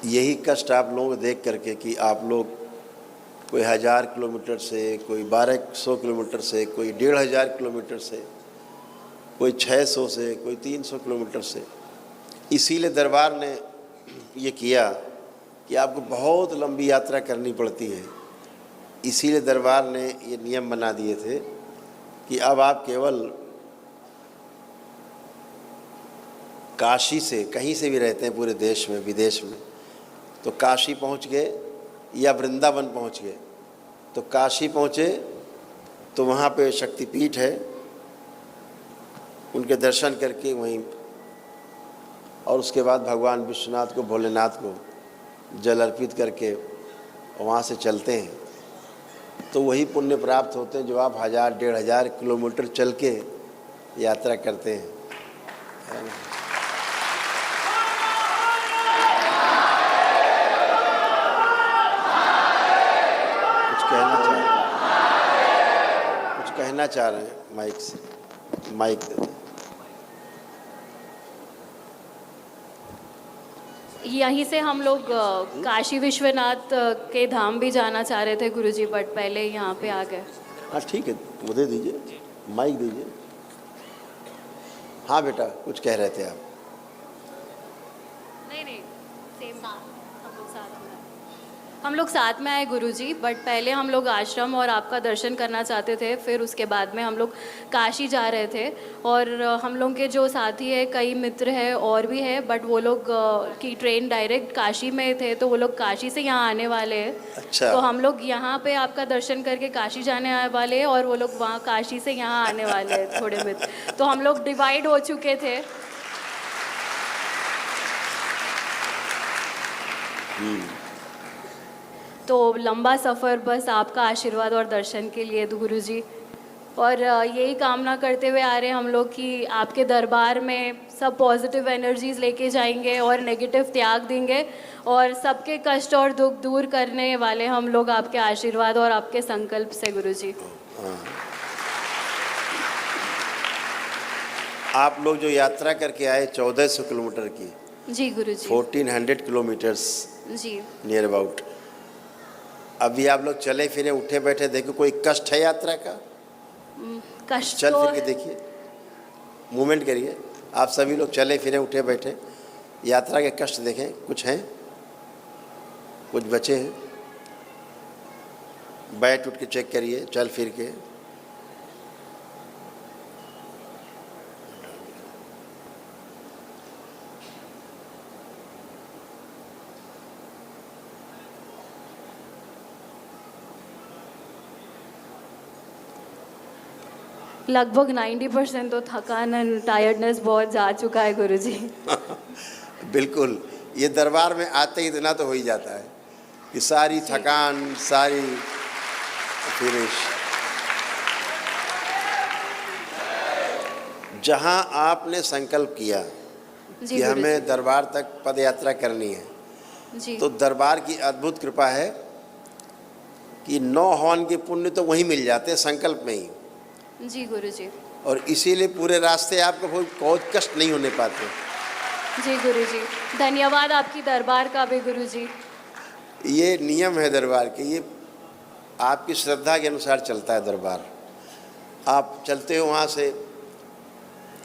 यही कष्ट आप लोगों को देख करके कि आप लोग कोई 1000 किलोमीटर से, कोई 1200 किलोमीटर से, कोई 1500 किलोमीटर से, कोई 600 से, कोई 300 किलोमीटर से, इसीलिए दरबार ने ये किया कि आपको बहुत लंबी यात्रा करनी पड़ती है। इसीलिए दरबार ने ये नियम बना दिए थे कि अब आप केवल काशी से, कहीं से भी रहते हैं पूरे देश में विदेश में, तो काशी पहुंच गए या वृंदावन पहुंच गए। तो काशी पहुंचे तो वहाँ पे शक्तिपीठ है, उनके दर्शन करके वहीं, और उसके बाद भगवान विश्वनाथ को, भोलेनाथ को जल अर्पित करके वहाँ से चलते हैं। तो वही पुण्य प्राप्त होते हैं जो आप 1000-1500 किलोमीटर चल के यात्रा करते हैं। कुछ कहना चाह रहे हैं, माइक से, माइक दे दें। यहीं से हम लोग काशी विश्वनाथ के धाम भी जाना चाह रहे थे गुरुजी, बट पहले यहाँ पे आ गए। हाँ ठीक है, वो दे दीजिए, माइक दीजिए। हाँ बेटा, कुछ कह रहे थे आप? नहीं, सेम हम लोग साथ में आए गुरुजी, बट पहले हम लोग आश्रम और आपका दर्शन करना चाहते थे, फिर उसके बाद में हम लोग काशी जा रहे थे। और हम लोग के जो साथी है, कई मित्र हैं और भी है, बट वो लोग की ट्रेन डायरेक्ट काशी में थे, तो वो लोग काशी से यहाँ आने वाले हैं। अच्छा। तो हम लोग यहाँ पे आपका दर्शन करके काशी जाने आने वाले हैं, और वो लोग वहाँ काशी से यहाँ आने वाले हैं, थोड़े मित्र। तो हम लोग डिवाइड हो चुके थे। तो लंबा सफ़र बस आपका आशीर्वाद और दर्शन के लिए गुरुजी, और यही कामना करते हुए आ रहे हैं हम लोग कि आपके दरबार में सब पॉजिटिव एनर्जीज लेके जाएंगे और नेगेटिव त्याग देंगे, और सबके कष्ट और दुख दूर करने वाले हम लोग आपके आशीर्वाद और आपके संकल्प से गुरुजी। आप लोग जो यात्रा करके आए 1400 किलोमीटर की, जी गुरुजी, 1400 किलोमीटर्स जी नियर अबाउट, अभी आप लोग चले फिरे, उठे बैठे, देखो कोई कष्ट है यात्रा का? कष्ट चल तो फिर के देखिए, मूवमेंट करिए। आप सभी लोग चले फिरे, उठे बैठे, यात्रा के कष्ट देखें, कुछ हैं, कुछ बचे हैं? बैठ उठ के चेक करिए, चल फिर के। लगभग 90% तो थकान एंड टायर्डनेस बहुत जा चुका है गुरुजी। बिल्कुल, ये दरबार में आते ही इतना तो हो ही जाता है कि सारी थकान, सारी फिनिश। जहाँ आपने संकल्प किया कि हमें दरबार तक पद यात्रा करनी है, जी, तो दरबार की अद्भुत कृपा है कि 9 हवन के पुण्य तो वहीं मिल जाते हैं, संकल्प में ही। जी गुरुजी, और इसीलिए पूरे रास्ते आपको बहुत कष्ट नहीं होने पाते। जी गुरुजी, धन्यवाद आपकी दरबार का भी गुरुजी। ये नियम है दरबार के, ये आपकी श्रद्धा के अनुसार चलता है दरबार। आप चलते हो वहाँ से,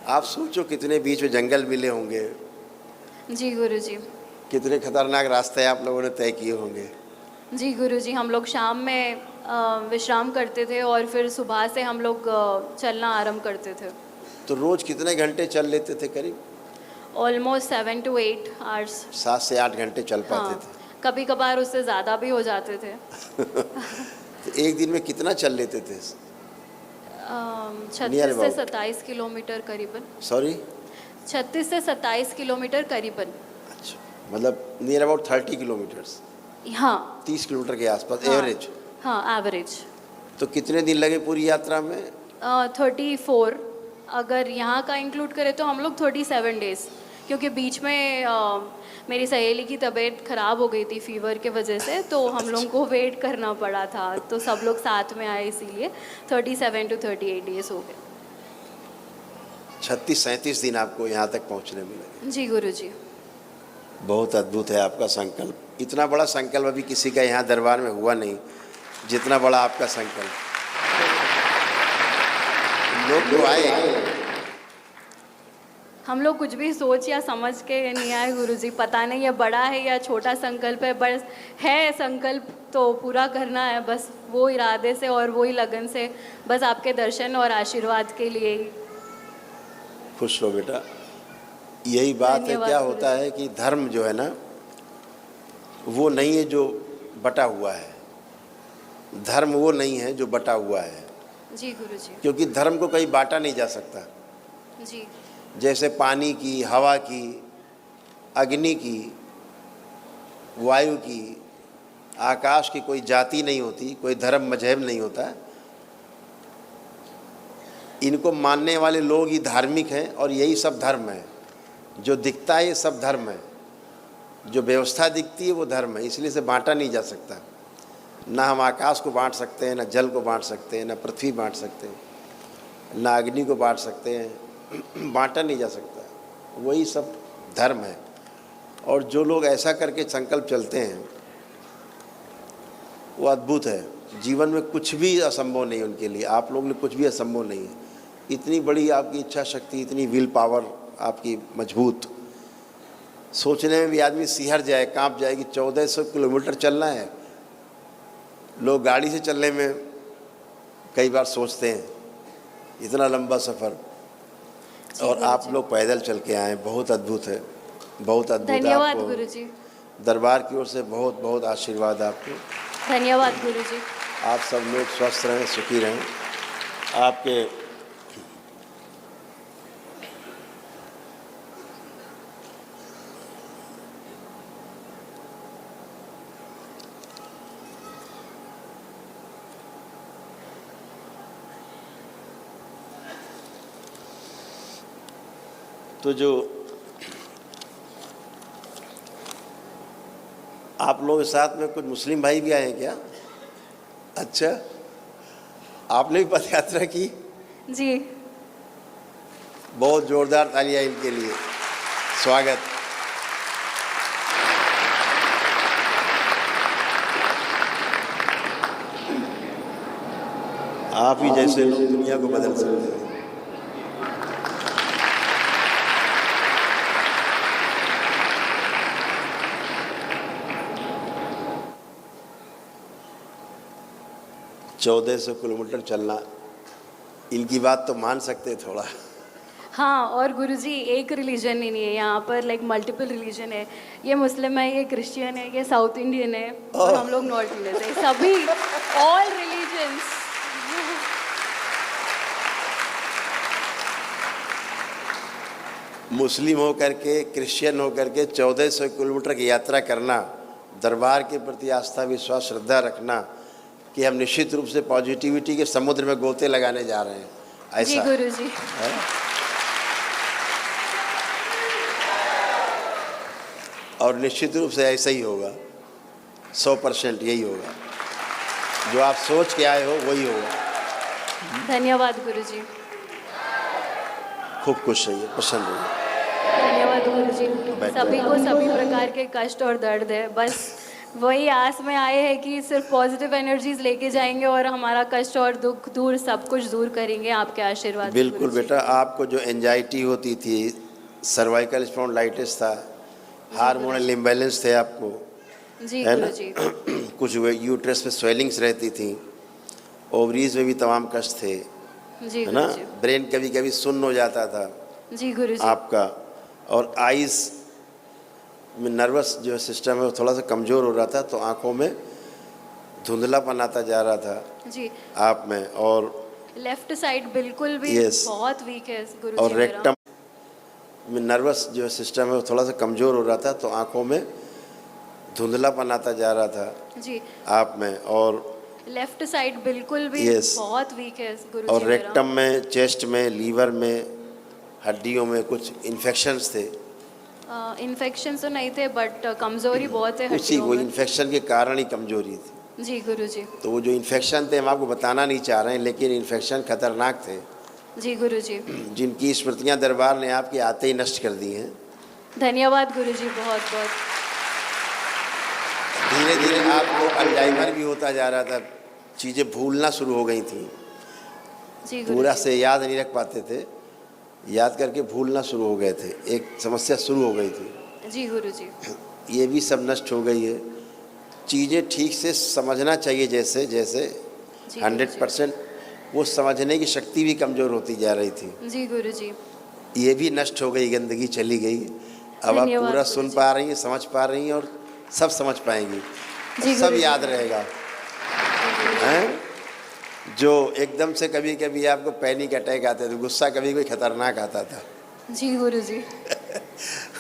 आप सोचो कितने बीच में जंगल मिले होंगे, जी गुरुजी, कितने खतरनाक रास्ते आप लोगों ने तय किए होंगे। जी गुरुजी, हम लोग शाम में विश्राम करते थे और फिर सुबह से हम लोग चलना आरंभ करते थे। तो रोज़ कितने घंटे चल लेते थे? करीब ऑलमोस्ट 7 to 8 hours। 7 से 8 घंटे चल पाते थे। कभी कभार उससे ज़्यादा भी हो जाते थे। तो एक दिन में कितना चल लेते थे? 36 से 27 किलोमीटर करीबन। सॉरी, 36 से 27 किलोमीटर करीबन। अच्छा, मतलब नियर अबाउट 30 किलोमीटर्स। हाँ, 30 किलोमीटर के आसपास हाँ, एवरेज। हाँ, एवरेज। तो कितने दिन लगे पूरी यात्रा में? 34, अगर यहाँ का इंक्लूड करें तो हम लोग 37 डेज, क्योंकि बीच में मेरी सहेली की तबीयत ख़राब हो गई थी फीवर के वजह से, तो हम लोगों को वेट करना पड़ा था, तो सब लोग साथ में आए, इसीलिए 37 to 38 डेज हो गए। 36-37 दिन आपको यहाँ तक पहुँचने में लगे। जी गुरुजी। बहुत अद्भुत है आपका संकल्प। इतना बड़ा संकल्प अभी किसी का यहाँ दरबार में हुआ नहीं, जितना बड़ा आपका संकल्प। लोग तो आए, हम लोग कुछ भी सोच या समझ के नहीं आए गुरुजी, पता नहीं ये बड़ा है या छोटा संकल्प है, बस है संकल्प तो पूरा करना है, बस वो इरादे से और वो ही लगन से, बस आपके दर्शन और आशीर्वाद के लिए ही। खुश रहो बेटा। यही बात है। धन्यवाद क्या गुरुजी। होता है कि धर्म जो है ना, वो नहीं है जो बटा हुआ है। धर्म वो नहीं है जो बटा हुआ है, जी गुरुजी। क्योंकि धर्म को कहीं बांटा नहीं जा सकता। जी जैसे पानी की, हवा की, अग्नि की, वायु की, आकाश की कोई जाति नहीं होती, कोई धर्म मजहब नहीं होता। इनको मानने वाले लोग ही धार्मिक हैं और यही सब धर्म है। जो दिखता है ये सब धर्म है, जो व्यवस्था दिखती है वो धर्म है। इसलिए से बांटा नहीं जा सकता। ना हम आकाश को बांट सकते हैं, ना जल को बांट सकते हैं, ना पृथ्वी बांट सकते हैं, ना अग्नि को बांट सकते हैं। बांटा नहीं जा सकता, वही सब धर्म है। और जो लोग ऐसा करके संकल्प चलते हैं वो अद्भुत है। जीवन में कुछ भी असंभव नहीं उनके लिए। आप लोगों ने कुछ भी असंभव नहीं है। इतनी बड़ी आपकी इच्छा शक्ति, इतनी विल पावर आपकी मजबूत, सोचने में भी आदमी सिहर जाए, कांप जाए कि 1400 किलोमीटर चलना है। लोग गाड़ी से चलने में कई बार सोचते हैं, इतना लंबा सफ़र, और आप लोग पैदल चल के आए। बहुत अद्भुत है, बहुत अद्भुत। धन्यवाद आपको गुरुजी। दरबार की ओर से बहुत बहुत आशीर्वाद आपको। धन्यवाद गुरुजी। आप सब लोग स्वस्थ रहें, सुखी रहें। आपके तो जो आप लोगों के साथ में कुछ मुस्लिम भाई भी आए हैं क्या? अच्छा, आपने भी पद यात्रा की? जी बहुत जोरदार तालियां इनके लिए। स्वागत। आप ही जैसे लोग दुनिया को बदल सकते हैं। चौदह 1400 किलोमीटर चलना, इनकी बात तो मान सकते थोड़ा। हाँ, और गुरुजी एक रिलीजन ही नहीं है यहाँ पर, लाइक मल्टीपल रिलीजन है। ये मुस्लिम है, ये क्रिश्चियन है, ये साउथ इंडियन है, और हम लोग नॉर्थ इंडियन है। सभी, ऑल रिलीजन्स। मुस्लिम होकर के, क्रिश्चियन होकर के 1400 किलोमीटर की यात्रा करना, दरबार के प्रति आस्था, विश्वास, श्रद्धा रखना कि हम निश्चित रूप से पॉजिटिविटी के समुद्र में गोते लगाने जा रहे हैं, ऐसा जी गुरुजी। है। और निश्चित रूप से ऐसा ही होगा, 100% यही होगा। जो आप सोच के आए हो वही होगा। धन्यवाद गुरुजी। खूब खुश रहिए, प्रसन्न रहिए। धन्यवाद गुरुजी। बैठ सभी जाओ। को सभी प्रकार के कष्ट और दर्द है, बस वही आस में आए हैं कि सिर्फ पॉजिटिव एनर्जीज लेके जाएंगे और हमारा कष्ट और दुख दूर, सब कुछ दूर करेंगे आपके आशीर्वाद से बिल्कुल गुरुजी। बेटा। आपको जो एंजाइटी होती थी, सर्वाइकल स्पॉन्डिलाइटिस था, हार्मोनल इम्बैलेंस थे आपको, जी है ना? गुरुजी। कुछ यूट्रस में स्वेलिंग्स रहती थी, ओवरीज में भी तमाम कष्ट थे, जी है ना? गुरुजी। ब्रेन कभी कभी सुन्न हो जाता था जी गुरुजी। आपका, और आइज़ में नर्वस जो सिस्टम है वो थोड़ा सा कमज़ोर हो रहा था, तो आँखों में धुंधलापन आता जा रहा था जी। आप में। और लेफ्ट साइड बिल्कुल भी Yes. बहुत वीक है गुरुजी और मेरा। रेक्टम में नर्वस जो सिस्टम है वो थोड़ा सा कमज़ोर हो रहा था, तो आँखों में धुंधलापन आता जा रहा था जी। आप में। और लेफ्ट साइड बिल्कुल भी Yes. बहुत वीक है गुरुजी और मेरा। रेक्टम में, चेस्ट में, लीवर में, हड्डियों में कुछ इन्फेक्शंस थे। इन्फेक्शन तो नहीं थे, बट कमज़ोरी बहुत है उसी हड्डियों वो में। इन्फेक्शन के कारण ही कमजोरी थी। जी गुरुजी। तो वो जो इन्फेक्शन थे हम आपको बताना नहीं चाह रहे हैं, लेकिन इन्फेक्शन खतरनाक थे, जी गुरुजी। जिनकी स्मृतियां दरबार ने आपके आते ही नष्ट कर दी हैं। धन्यवाद गुरुजी, बहुत बहुत। धीरे धीरे आपको अल्जाइमर भी होता जा रहा था, चीज़ें भूलना शुरू हो गई थी, जी पूरा गुरुजी। से याद नहीं रख पाते थे, याद करके भूलना शुरू हो गए थे, एक समस्या शुरू हो गई थी, जी गुरुजी। ये भी सब नष्ट हो गई है। चीज़ें ठीक से समझना चाहिए, जैसे जैसे जी 100% वो समझने की शक्ति भी कमज़ोर होती जा रही थी, जी गुरुजी। ये भी नष्ट हो गई, गंदगी चली गई। अब आप धन्यवाद पूरा सुन गुरुजी। पा रही हैं, समझ पा रही हैं और सब समझ पाएंगी, जी सब गुरुजी। याद रहेगा। हैं? जो एकदम से कभी कभी आपको पैनिक अटैक आते थे, गुस्सा कभी कोई खतरनाक आता था, जी गुरुजी।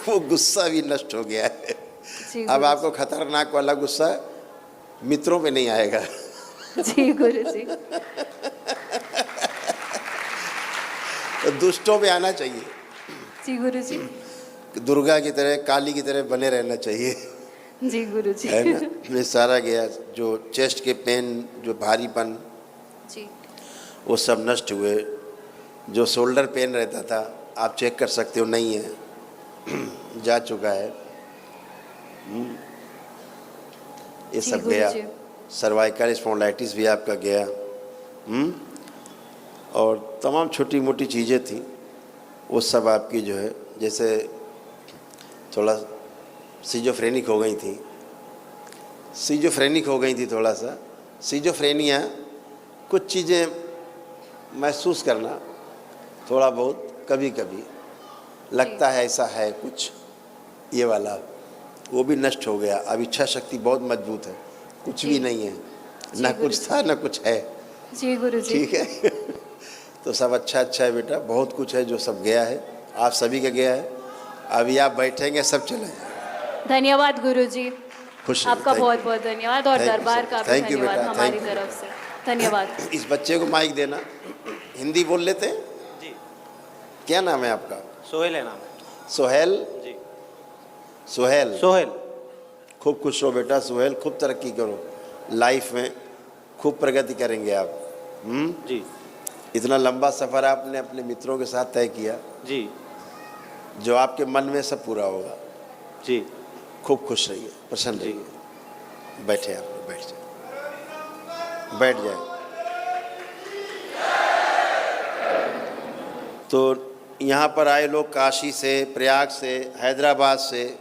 वो गुस्सा भी नष्ट हो गया है। जी अब गुरुजी। आपको खतरनाक वाला गुस्सा मित्रों पे नहीं आएगा, जी गुरुजी। दुष्टों पे आना चाहिए। जी गुरुजी। दुर्गा की तरह, काली की तरह बने रहना चाहिए, जी गुरुजी। है ना। ये सारा गया, जो चेस्ट के पेन, जो भारीपन, जी वो सब नष्ट हुए। जो शोल्डर पेन रहता था, आप चेक कर सकते हो, नहीं है, जा चुका है। ये जी सब गया। गुरुजी। सर्वाइकल स्पॉन्डिलाइटिस भी आपका गया। और तमाम छोटी मोटी चीज़ें थी, वो सब आपकी जो है, जैसे थोड़ा सिजोफ्रेनिक हो गई थी, थोड़ा सा सिजोफ्रेनिया, कुछ चीज़ें महसूस करना थोड़ा बहुत, कभी कभी लगता है ऐसा है कुछ, ये वाला, वो भी नष्ट हो गया। अब इच्छा शक्ति बहुत मजबूत है, कुछ भी जी। नहीं है, जी ना कुछ गुरुजी। था ना कुछ है, जी गुरुजी। ठीक है। तो सब अच्छा अच्छा है बेटा, बहुत कुछ है जो सब गया है, आप सभी का गया है। अभी आप बैठेंगे, सब चला जाएगा। धन्यवाद गुरुजी, खुश रहिए, आपका thank you। बहुत बहुत धन्यवाद, और Thank you, दरबार sir. का भी Thank you, धन्यवाद बेटा, हमारी thank you। तरफ से। धन्यवाद। इस बच्चे को माइक देना, हिंदी बोल लेते हैं जी। क्या नाम है आपका? सोहेल है नाम। सोहेल। जी। सोहेल, सोहेल। खूब खुश हो बेटा सोहेल, खूब तरक्की करो लाइफ में, खूब प्रगति करेंगे आप। जी। इतना लंबा सफ़र आपने अपने मित्रों के साथ तय किया, जी। जो आपके मन में सब पूरा होगा। जी। खूब खुश रहिए, प्रसन्न जी। रहिए। बैठे आप, बैठ जाए, बैठ जाए। तो यहाँ पर आए लोग काशी से, प्रयाग से, हैदराबाद से,